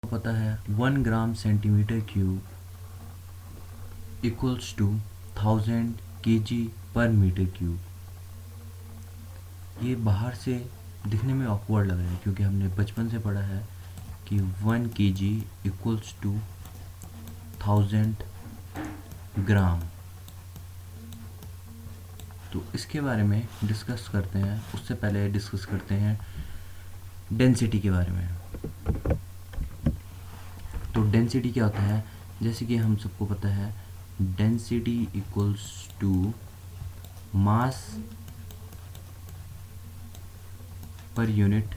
पता है 1 gram centimetre cube equals to 1000 kg/मीटर क्यूब। ये बाहर से दिखने में ऑकवर्ड लग रहा है क्योंकि हमने बचपन से पढ़ा है कि 1 kg इक्वल्स टू 1000 ग्राम। तो इसके बारे में डिस्कस करते हैं। उससे पहले डिस्कस करते हैं डेंसिटी के बारे में। तो डेंसिटी क्या होता है? जैसे कि हम सबको पता है density equals to mass per unit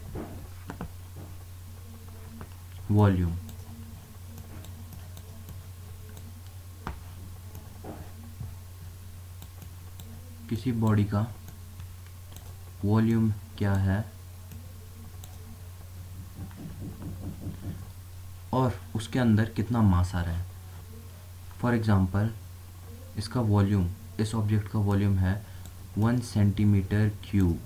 volume. किसी बॉडी का वॉल्यूम क्या है और उसके अंदर कितना मास आ रहा है। फॉर एग्ज़ाम्पल इसका वॉल्यूम, इस ऑब्जेक्ट का वॉल्यूम है 1 सेंटीमीटर क्यूब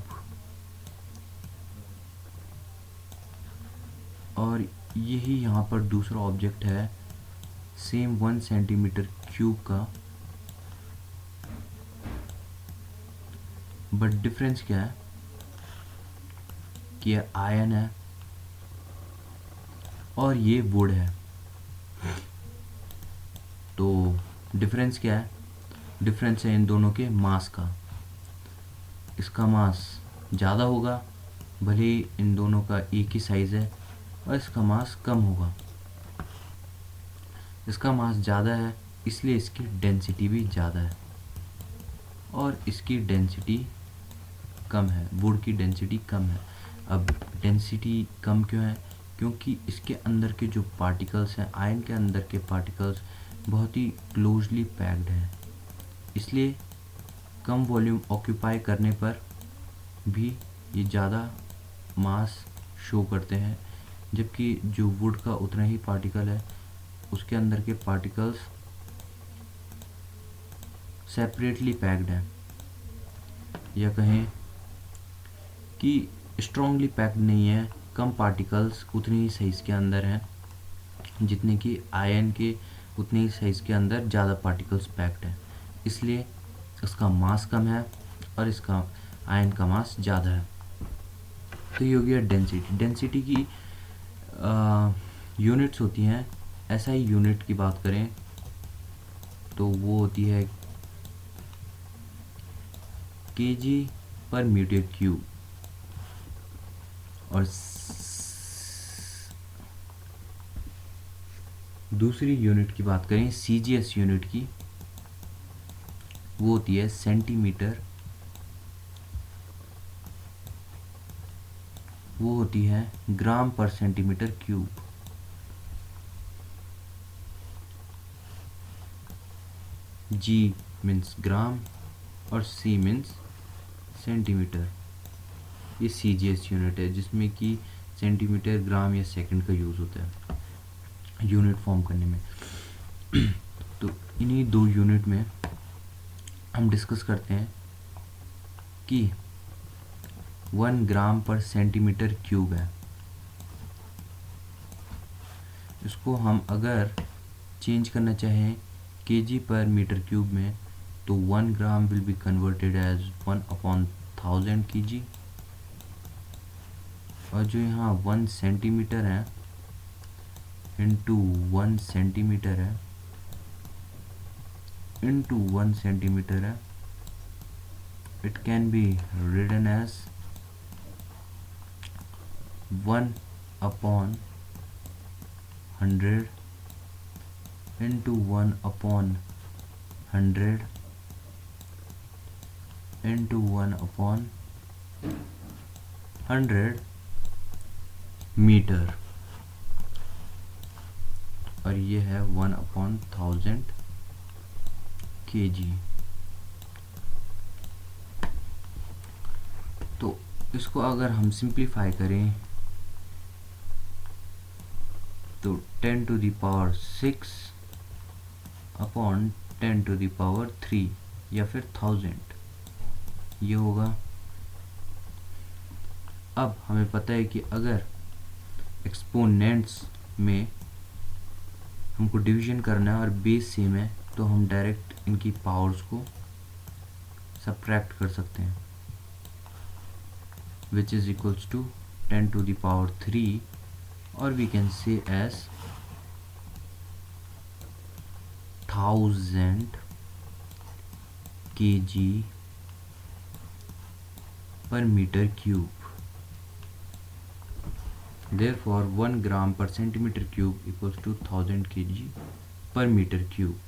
और यही यहाँ पर दूसरा ऑब्जेक्ट है सेम 1 सेंटीमीटर क्यूब का, बट डिफरेंस क्या है कि ये आयन है और ये वुड है। तो डिफरेंस क्या है? डिफरेंस है इन दोनों के मास का। इसका मास ज़्यादा होगा, भले ही इन दोनों का एक ही साइज़ है, और इसका मास कम होगा। इसका मास ज़्यादा है इसलिए इसकी डेंसिटी भी ज़्यादा है और इसकी डेंसिटी कम है, वुड की डेंसिटी कम है। अब डेंसिटी कम क्यों है? क्योंकि इसके अंदर के जो पार्टिकल्स हैं, आयन के अंदर के पार्टिकल्स बहुत ही क्लोजली पैक्ड हैं, इसलिए कम वॉल्यूम ऑक्यूपाई करने पर भी ये ज़्यादा मास शो करते हैं, जबकि जो वुड का उतना ही पार्टिकल है उसके अंदर के पार्टिकल्स सेपरेटली पैक्ड हैं, या कहें कि स्ट्रॉन्गली पैक्ड नहीं है। कम पार्टिकल्स उतने ही साइज़ के अंदर हैं जितने कि आयन के उतने ही साइज़ के अंदर ज़्यादा पार्टिकल्स पैक्ड हैं, इसलिए इसका मास कम है और इसका आयन का मास ज़्यादा है। तो ये हो गया डेंसिटी। डेंसिटी की यूनिट्स होती हैं। ऐसा ही यूनिट की बात करें तो वो होती है kg/मीटर क्यूब, और दूसरी यूनिट की बात करें CGS यूनिट की, वो होती है सेंटीमीटर, वो होती है ग्राम/सेंटीमीटर क्यूब। G मीन्स ग्राम और C मीन्स सेंटीमीटर। ये CGS यूनिट है जिसमें कि सेंटीमीटर, ग्राम या सेकंड का यूज़ होता है यूनिट फॉर्म करने में। तो इन्हीं दो यूनिट में हम डिस्कस करते हैं कि 1 ग्राम/सेंटीमीटर क्यूब है। इसको हम अगर चेंज करना चाहें kg/मीटर क्यूब में तो 1 gram will be converted as 1/1000 kg, और जो यहाँ 1 सेंटीमीटर है इंटू 1 सेंटीमीटर है इंटू 1 सेंटीमीटर है, it can be written as 1/100 into 1/100 into 1/100 metre, और ये है 1/1000 kg। तो इसको अगर हम सिंप्लीफाई करें तो 10⁻⁶/10⁻³ या फिर 1000 ये होगा। अब हमें पता है कि अगर एक्सपोनेंट्स में हमको डिवीजन करना है और बेस सेम है, तो हम डायरेक्ट इनकी पावर्स को सब्ट्रैक्ट कर सकते हैं, which is equals to 10 to the power 3, or we can say as 1000 kg per meter cube. Therefore 1 gram per centimeter cube equals to 1000 kg per meter cube.